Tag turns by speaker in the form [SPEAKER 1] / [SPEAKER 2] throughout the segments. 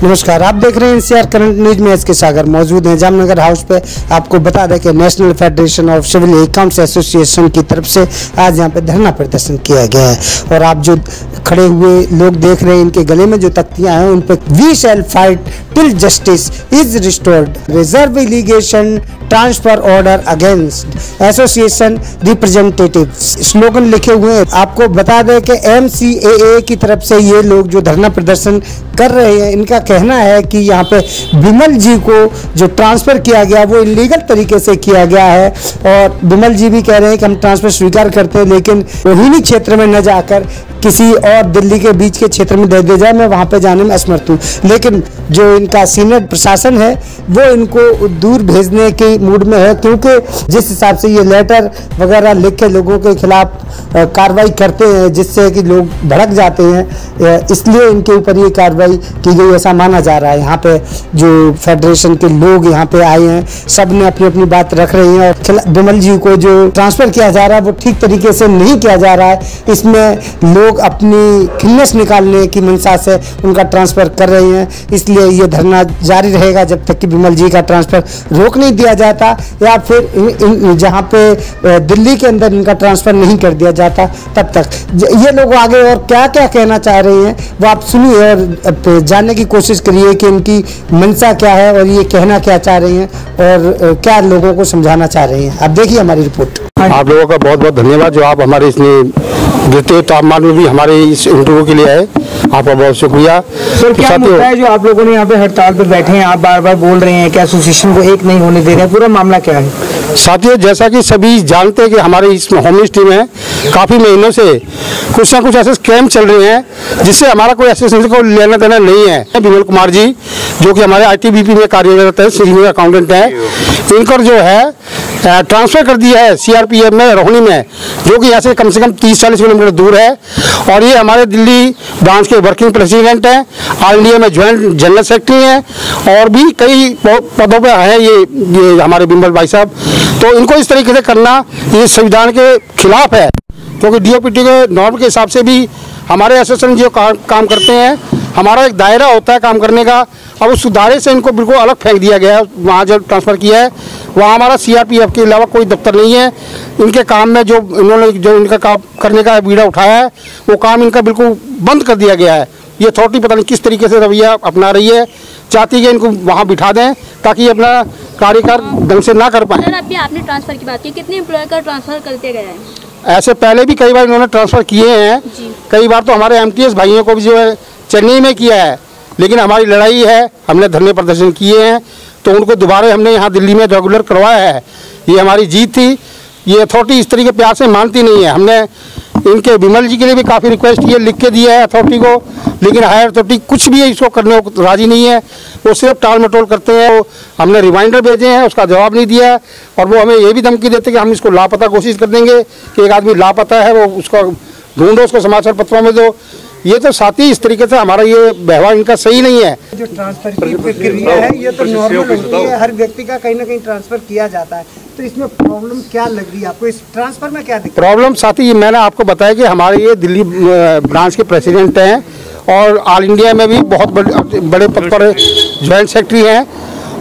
[SPEAKER 1] नमस्कार, आप देख रहे हैं एनसीआर करंट न्यूज में। एस के सागर मौजूद हैं जामनगर हाउस पे। आपको बता दें कि National Federation of Civil Accounts Association की तरफ से आज यहाँ पे धरना प्रदर्शन किया गया है। और आप जो खड़े हुए लोग देख रहे हैं, इनके गले में जो तख्तियां हैं उन पर we shall fight till justice is restored, reserve allegation transfer order against association representative slogan लिखे हुए हैं। आपको बता दें कि MCAA की तरफ से ये लोग जो धरना प्रदर्शन कर रहे हैं, इनका कहना है कि यहाँ पे विमल जी को जो ट्रांसफ़र किया गया वो इलीगल तरीके से किया गया है। और विमल जी भी कह रहे हैं कि हम ट्रांसफ़र स्वीकार करते हैं, लेकिन रोहिणी क्षेत्र में न जाकर किसी और दिल्ली के बीच के क्षेत्र में दे दिया जाए, मैं वहाँ पे जाने में असमर्थ हूँ। लेकिन जो इनका सीनियर प्रशासन है वो इनको दूर भेजने के मूड में है, क्योंकि जिस हिसाब से ये लेटर वगैरह लिख के लोगों के खिलाफ कार्रवाई करते हैं जिससे कि लोग भड़क जाते हैं, इसलिए इनके ऊपर ये कार्रवाई की गई ऐसा माना जा रहा है। यहाँ पे जो फेडरेशन के लोग यहाँ पे आए हैं, सब ने अपनी अपनी बात रख रही हैं। और विमल जी को जो ट्रांसफ़र किया जा रहा है वो ठीक तरीके से नहीं किया जा रहा है। इसमें लोग अपनी खिन्नस निकालने की मंशा से उनका ट्रांसफ़र कर रहे हैं, इसलिए ये धरना जारी रहेगा जब तक कि विमल जी का ट्रांसफ़र रोक नहीं दिया जाता, या फिर जहाँ पे दिल्ली के अंदर इनका ट्रांसफ़र नहीं कर दिया जाता तब तक। ये लोग आगे और क्या क्या कहना चाह रहे हैं वो आप सुनिए और जानने की कोशिश करिए कि इनकी मंशा क्या है और ये कहना क्या चाह रही हैं और क्या लोगों को समझाना चाह रही हैं। आप देखिए हमारी रिपोर्ट।
[SPEAKER 2] आप लोगों का बहुत बहुत धन्यवाद जो आप हमारे इसमें देते तापमान में भी हमारे इस इंटरव्यू के लिए आए, आपका बहुत शुक्रिया।
[SPEAKER 3] सर, क्या मुद्दा है जो आप लोगों ने यहाँ पे हड़ताल पर बैठे हैं? आप बार बार बोल रहे हैं कि एसोसिएशन को एक नहीं होने दे रहे हैं, पूरा मामला क्या है?
[SPEAKER 2] साथियों, जैसा कि सभी जानते हैं कि हमारे इस होम मिनिस्ट्री में काफ़ी महीनों से कुछ ना कुछ ऐसे स्कैम चल रहे हैं जिससे हमारा कोई एसोसिएशन को लेना देना नहीं है। विमल कुमार जी जो कि हमारे ITBP में कार्यरत है, सीनियर अकाउंटेंट हैं, इनकर जो है ट्रांसफ़र कर दिया है CRPF में रोहिणी में, जो कि यहाँ से कम 30-40 किलोमीटर दूर है। और ये हमारे दिल्ली ब्रांच के वर्किंग प्रेसिडेंट हैं, ऑल इंडिया में ज्वाइंट जनरल सेक्रेटरी हैं और भी कई पदों पर हैं ये हमारे विमल भाई साहब। तो इनको इस तरीके से करना ये संविधान के खिलाफ है, क्योंकि DOPT के नॉर्म के हिसाब से भी हमारे एसोसिएशन जो काम करते हैं, हमारा एक दायरा होता है काम करने का। अब उस दायरे से इनको बिल्कुल अलग फेंक दिया गया है। वहाँ जब ट्रांसफ़र किया है वहाँ हमारा CRPF के अलावा कोई दफ्तर नहीं है। इनके काम में जो इन्होंने जो इनका काम करने का बीड़ा उठाया है वो काम इनका बिल्कुल बंद कर दिया गया है। ये अथॉरिटी पता नहीं किस तरीके से रवैया अपना रही है, चाहती है इनको वहाँ बिठा दें ताकि अपना कार्यकाल ढंग से ना कर पाए।
[SPEAKER 4] अभी आपने ट्रांसफ़र की बात की, कितने एम्प्लॉय का ट्रांसफ़र करते गए हैं?
[SPEAKER 2] ऐसे पहले भी कई बार इन्होंने ट्रांसफ़र किए हैं, कई बार तो हमारे MTS भाइयों को भी जो है चेन्नई में किया है। लेकिन हमारी लड़ाई है, हमने धरने प्रदर्शन किए हैं तो उनको दोबारा हमने यहाँ दिल्ली में रेगुलर करवाया है। ये हमारी जीत थी। ये अथॉरिटी इस तरीके प्यार से मानती नहीं है। हमने इनके विमल जी के लिए भी काफ़ी रिक्वेस्ट ये लिख के दिया है अथॉरिटी को, लेकिन हायर अथॉरिटी कुछ भी इसको करने को राज़ी नहीं है। वो सिर्फ टाल मटोल करते हैं। वो हमने रिमाइंडर भेजे हैं, उसका जवाब नहीं दिया है। और वो हमें ये भी धमकी देते हैं कि हम इसको लापता घोषित कर देंगे कि एक आदमी लापता है, वो उसको ढूंढो, उसको समाचार पत्रों में दो। ये तो साथ ही इस तरीके से हमारा ये व्यवहार इनका सही नहीं है।
[SPEAKER 1] जो ट्रांसफर की प्रक्रिया है ये तो नॉर्मल होती है, हर व्यक्ति का कहीं ना कहीं ट्रांसफर किया जाता है, तो इसमें प्रॉब्लम क्या लग रही है आपको? इस ट्रांसफर में क्या दिक्कत?
[SPEAKER 2] प्रॉब्लम साथी मैंने आपको बताया कि हमारे ये दिल्ली ब्रांच के प्रेसिडेंट हैं और ऑल इंडिया में भी बहुत बड़े पद पर ज्वाइंट सेक्रेटरी हैं।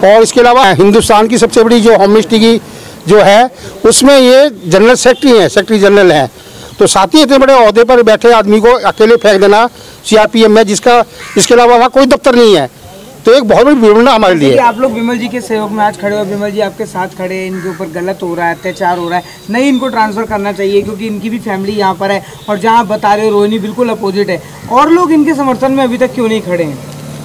[SPEAKER 2] और इसके अलावा हिंदुस्तान की सबसे बड़ी जो होम मिनिस्ट्री की जो है उसमें ये जनरल सेक्रेटरी हैं, सेक्रेटरी जनरल हैं। तो साथ ही इतने बड़े ओहदे पर बैठे आदमी को अकेले फेंक देना CRPF में, जिसका इसके अलावा वहाँ कोई दफ्तर नहीं है, तो एक बहुत बड़ी विडंबना हमारे लिए।
[SPEAKER 3] आप लोग विमल जी के सहयोग में आज खड़े हो, विमल जी आपके साथ खड़े हैं, इनके ऊपर गलत हो रहा है, अत्याचार हो रहा है, नहीं इनको ट्रांसफ़र करना चाहिए क्योंकि इनकी भी फैमिली यहाँ पर है। और जहाँ आप बता रहे हो रोहिणी बिल्कुल अपोजिट है, और लोग इनके समर्थन में अभी तक क्यों नहीं खड़े हैं?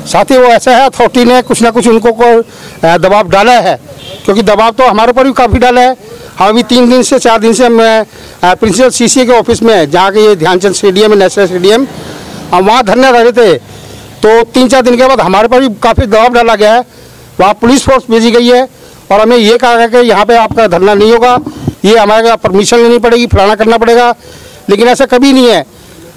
[SPEAKER 2] साथ ही वो ऐसा है, अथॉरिटी ने कुछ ना कुछ उनको को दबाव डाला है, क्योंकि दबाव तो हमारे ऊपर भी काफ़ी डाला है। हम अभी 3 दिन से 4 दिन से हम प्रिंसिपल CCA के ऑफिस में है, जहाँ के ये ध्यानचंद स्टेडियम है, नेशनल स्टेडियम, हम वहाँ धरना रहे थे। तो 3-4 दिन के बाद हमारे पर भी काफ़ी दबाव डाला गया है, वहाँ पुलिस फोर्स भेजी गई है और हमें ये कहा है कि यहाँ पे आपका धरना नहीं होगा, ये हमारे परमिशन लेनी पड़ेगी, फलाना करना पड़ेगा। लेकिन ऐसा कभी नहीं है।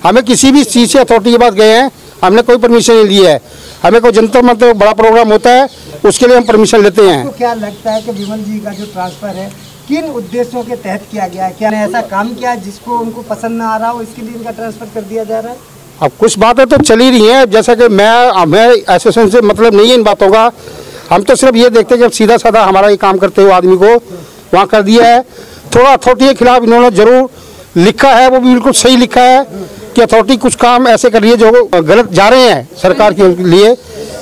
[SPEAKER 2] हमें किसी भी चीज़ से अथॉरिटी के पास गए हैं, हमने कोई परमिशन नहीं ली है। हमें कोई जंतर मंतर बड़ा प्रोग्राम होता है उसके लिए हम परमिशन लेते हैं।
[SPEAKER 1] तो क्या लगता है कि विमल जी का जो ट्रांसफ़र है किन उद्देश्यों के तहत किया गया है? क्या ऐसा काम किया जिसको उनको पसंद ना आ रहा हो, इसके लिए इनका ट्रांसफ़र कर दिया जा रहा है?
[SPEAKER 2] अब कुछ बातें तो चल ही रही हैं, जैसा कि हमें एसोसिएशन से मतलब नहीं है इन बातों का। हम तो सिर्फ ये देखते हैं कि सीधा साधा हमारा ये काम करते हुए आदमी को वहाँ कर दिया है। थोड़ा अथॉरिटी के खिलाफ इन्होंने जरूर लिखा है, वो भी बिल्कुल सही लिखा है कि अथॉरिटी कुछ काम ऐसे कर रही है जो गलत जा रहे हैं, सरकार के लिए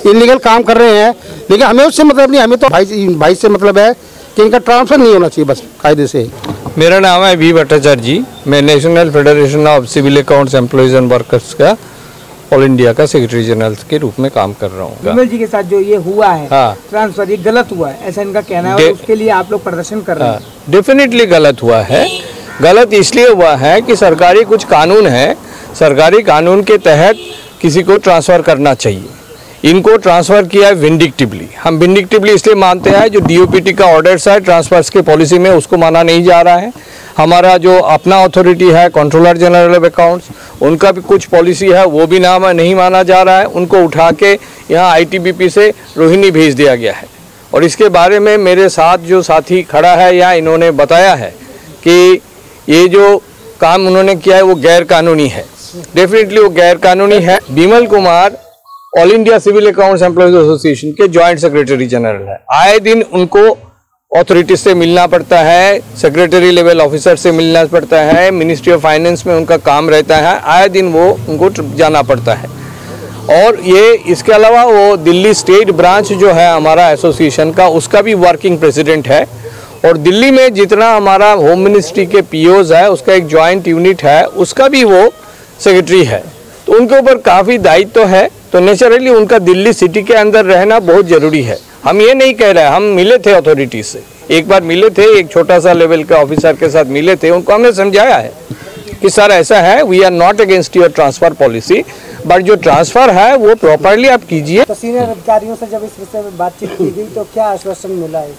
[SPEAKER 2] इलीगल काम कर रहे हैं। लेकिन हमें उससे मतलब नहीं, हमें तो भाई से मतलब है कि इनका ट्रांसफर नहीं होना चाहिए बस कायदे से।
[SPEAKER 5] मेरा नाम है वी भट्टाचार्य जी, मैं National Federation of Civil Accounts Employees and Workers का ऑल इंडिया का सेक्रेटरी जनरल के रूप में काम कर रहा हूँ।
[SPEAKER 3] विमल जी के साथ जो ये हुआ है ट्रांसफर, ये गलत हुआ है ऐसा इनका कहना है, और उसके लिए आप लोग प्रदर्शन कर रहे हैं।
[SPEAKER 5] डेफिनेटली गलत हुआ है। गलत इसलिए हुआ है कि सरकारी कुछ कानून है, सरकारी कानून के तहत किसी को ट्रांसफ़र करना चाहिए। इनको ट्रांसफ़र किया है विंडिक्टिवली। हम विंडिक्टिवली इसलिए मानते हैं जो डीओपीटी का ऑर्डर्स है ट्रांसफर्स की पॉलिसी में, उसको माना नहीं जा रहा है। हमारा जो अपना अथॉरिटी है कंट्रोलर जनरल ऑफ अकाउंट्स, उनका भी कुछ पॉलिसी है, वो भी नहीं माना जा रहा है। उनको उठा के यहाँ आईटीबीपी से रोहिणी भेज दिया गया है। और इसके बारे में मेरे साथ जो साथी खड़ा है या इन्होंने बताया है कि ये जो काम उन्होंने किया है वो गैर कानूनी है। डेफिनेटली वो गैर कानूनी है। Vimal Kumar all India civil accounts employees association के जॉइंट सेक्रेटरी जनरल है। आए दिन उनको अथॉरिटी से मिलना पड़ता है, सेक्रेटरी लेवल ऑफिसर से मिलना पड़ता है, मिनिस्ट्री ऑफ फाइनेंस में उनका काम रहता है, आए दिन वो उनको जाना पड़ता है। और ये इसके अलावा वो दिल्ली स्टेट ब्रांच जो है हमारा एसोसिएशन का, उसका भी वर्किंग प्रेसिडेंट है। और दिल्ली में जितना हमारा होम मिनिस्ट्री के पीओज है उसका एक जॉइंट यूनिट है, उसका भी वो सेक्रेटरी है। तो उनके ऊपर काफ़ी दायित्व है, तो नेचुरली उनका दिल्ली सिटी के अंदर रहना बहुत ज़रूरी है। हम ये नहीं कह रहे हैं, हम मिले थे अथॉरिटी से, एक बार मिले थे, एक छोटा सा लेवल के ऑफिसर के साथ मिले थे, उनको हमने समझाया है कि सर ऐसा है, we are not against your transfer policy, but जो ट्रांसफ़र है वो प्रॉपरली आप कीजिए।
[SPEAKER 1] तो सीनियर अधिकारियों से जब इस विषय में बातचीत की गई तो क्या आश्वासन मिला है?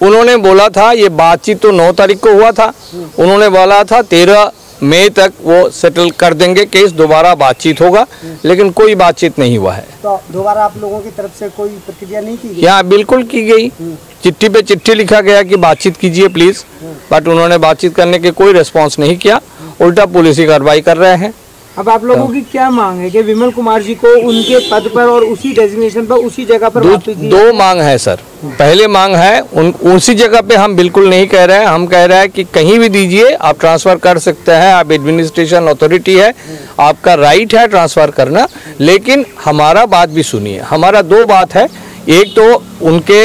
[SPEAKER 5] उन्होंने बोला था, ये बातचीत तो 9 तारीख को हुआ था, उन्होंने बोला था 13 मई तक वो सेटल कर देंगे केस, दोबारा बातचीत होगा, लेकिन कोई बातचीत नहीं हुआ है।
[SPEAKER 1] तो दोबारा आप लोगों की तरफ से कोई प्रतिक्रिया नहीं की गई?
[SPEAKER 5] यहाँ बिल्कुल की गई, चिट्ठी पे चिट्ठी लिखा गया कि बातचीत कीजिए प्लीज, बट उन्होंने बातचीत करने के कोई रिस्पॉन्स नहीं किया, उल्टा पुलिस कार्रवाई कर रहे हैं।
[SPEAKER 3] अब आप लोगों की क्या मांग है कि विमल कुमार जी को उनके पद पर और उसी डेजिग्नेशन पर उसी जगह पर वापस दिया?
[SPEAKER 5] 2 मांग है सर। पहले मांग है उसी जगह पे हम बिल्कुल नहीं कह रहे हैं, हम कह रहे हैं कि कहीं भी दीजिए, आप ट्रांसफ़र कर सकते हैं, आप एडमिनिस्ट्रेशन अथॉरिटी है, आपका राइट है ट्रांसफ़र करना, लेकिन हमारा बात भी सुनिए। हमारा 2 बात है, एक तो उनके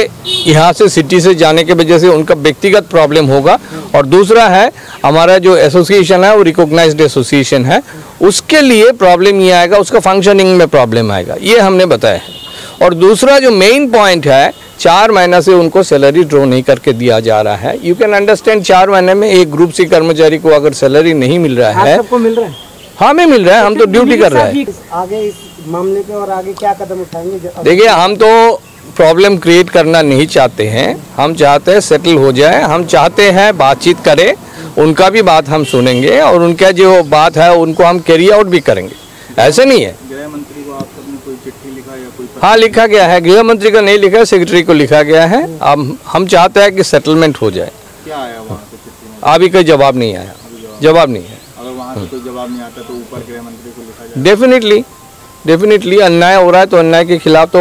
[SPEAKER 5] यहाँ से सिटी से जाने के वजह से उनका व्यक्तिगत प्रॉब्लम होगा, और दूसरा है हमारा जो एसोसिएशन है वो रिकॉग्नाइज्ड एसोसिएशन है, उसके लिए प्रॉब्लम ये आएगा, उसका फंक्शनिंग में प्रॉब्लम आएगा, ये हमने बताया है। और दूसरा जो मेन पॉइंट है, 4 महीना से उनको सैलरी ड्रॉ नहीं करके दिया जा रहा है। यू कैन अंडरस्टैंड, 4 महीने में एक ग्रुप सी कर्मचारी को अगर सैलरी नहीं मिल रहा है,
[SPEAKER 3] सबको मिल रहा है,
[SPEAKER 5] हमें मिल रहा है, हम तो ड्यूटी कर रहे हैं।
[SPEAKER 1] आगे इस मामले पे और आगे क्या कदम उठाएंगे?
[SPEAKER 5] देखिए, हम तो प्रॉब्लम क्रिएट करना नहीं चाहते हैं, हम चाहते हैं सेटल हो जाए, हम चाहते हैं बातचीत करें, उनका भी बात हम सुनेंगे और उनका जो बात है उनको हम कैरी आउट भी करेंगे। ऐसे नहीं है।
[SPEAKER 6] गृह मंत्री को आप सबने कोई चिट्ठी लिखा या कोई?
[SPEAKER 5] हाँ, लिखा गया है, गृह मंत्री का नहीं लिखा, सेक्रेटरी को लिखा गया है। अब हम चाहते हैं कि सेटलमेंट हो जाए।
[SPEAKER 6] क्या आया वहाँ से चिट्ठी में?
[SPEAKER 5] अभी कोई जवाब नहीं आया, जवाब नहीं है।
[SPEAKER 6] अगर वहाँ से कोई जवाब नहीं आता तो ऊपर गृह मंत्री को लिखा जाए?
[SPEAKER 5] डेफिनेटली अन्याय हो रहा है तो अन्याय के खिलाफ तो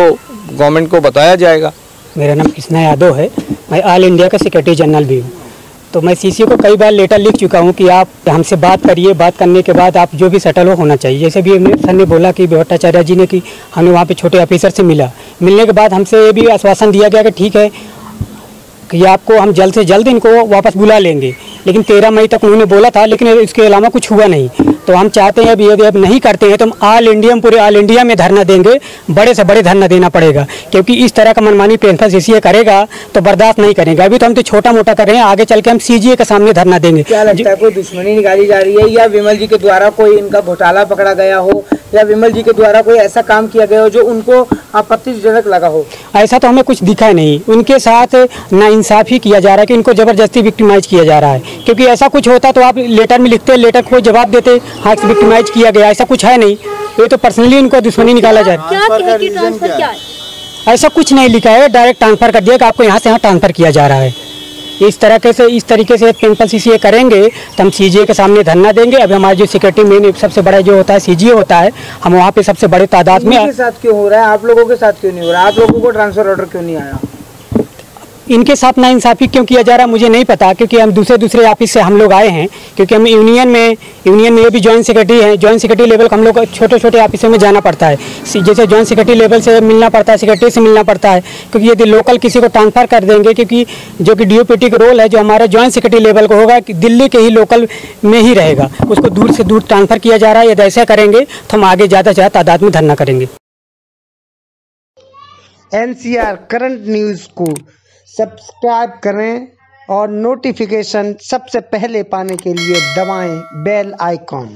[SPEAKER 5] गवर्नमेंट को बताया जाएगा।
[SPEAKER 7] मेरा नाम कृष्णा यादव है, मैं ऑल इंडिया का सेक्रेटरी जनरल भी हूँ। तो मैं सीसी को कई बार लेटर लिख चुका हूँ कि आप हमसे बात करिए, बात करने के बाद आप जो भी सेटल हो होना चाहिए। जैसे भी सर ने बोला कि भट्टाचार्य जी ने कि हमें वहाँ पे छोटे ऑफिसर से मिलने के बाद हमसे ये भी आश्वासन दिया गया कि ठीक है कि आपको हम जल्द से जल्द इनको वापस बुला लेंगे, लेकिन 13 मई तक उन्होंने बोला था, लेकिन इसके अलावा कुछ हुआ नहीं। तो हम चाहते हैं यदि अब नहीं करते हैं तो हम पूरे ऑल इंडिया में धरना देंगे, बड़े से बड़े धरना देना पड़ेगा, क्योंकि इस तरह का मनमानी ट्रांसफर सीसीए करेगा तो बर्दाश्त नहीं करेंगे। अभी तो हम तो छोटा मोटा कर रहे हैं, आगे चल के हम सीजीए के सामने धरना देंगे।
[SPEAKER 3] क्या लगता है, कोई दुश्मनी निकाली जा रही है या विमल जी के द्वारा कोई इनका घोटाला पकड़ा गया हो या विमल जी के द्वारा कोई ऐसा काम किया गया हो जो उनको आपत्तिजनक लगा हो?
[SPEAKER 7] ऐसा तो हमें कुछ दिखा नहीं। उनके साथ नाइंसाफ़ी किया जा रहा है कि इनको ज़बरदस्ती विक्टिमाइज किया जा रहा है, क्योंकि ऐसा कुछ होता तो आप लेटर में लिखते, लेटर को जवाब देते, हाँ विक्टिमाइज किया गया, ऐसा कुछ है नहीं। ये तो पर्सनली इनको दुश्मनी निकाला जा रहा है। ऐसा कुछ नहीं लिखा है, डायरेक्ट ट्रांसफ़र कर दिया कि आपको यहाँ से यहाँ ट्रांसफ़र किया जा रहा है। इस तरीके से प्रिंसिपल सीसीए करेंगे तो हम सीजीए के सामने धरना देंगे। अभी हमारे जो सिक्योरिटी मेन सबसे बड़ा जो होता है सीजीए होता है, हम वहाँ पे सबसे बड़े तादाद में।
[SPEAKER 3] इनके साथ क्यों हो रहा है, आप लोगों के साथ क्यों नहीं हो रहा है? आप लोगों को ट्रांसफर ऑर्डर क्यों नहीं आया?
[SPEAKER 7] इनके साथ नाइंसाफ़ी क्यों किया जा रहा है मुझे नहीं पता, क्योंकि हम दूसरे ऑफिस से हम लोग आए हैं, क्योंकि हम यूनियन में ये भी जॉइंट सेक्रेटरी हैं। जॉइंट सेक्रेटरी लेवल को हम लोग छोटे ऑफिसों में जाना पड़ता है, जैसे जॉइंट सेक्रेटरी लेवल से मिलना पड़ता है, सेक्रेटरी से मिलना पड़ता है, क्योंकि यदि लोकल किसी को ट्रांसफ़र कर देंगे, क्योंकि जो कि डीओपीटी का रोल है जो हमारा जॉइंट सेक्रेटरी लेवल को होगा कि दिल्ली के ही लोकल में ही रहेगा, उसको दूर से दूर ट्रांसफ़र किया जा रहा है। यदि ऐसा करेंगे तो हम आगे ज़्यादा से ज़्यादा तादाद में धरना करेंगे।
[SPEAKER 1] NCR करंट न्यूज़ को सब्सक्राइब करें और नोटिफिकेशन सबसे पहले पाने के लिए दबाएं बेल आइकॉन।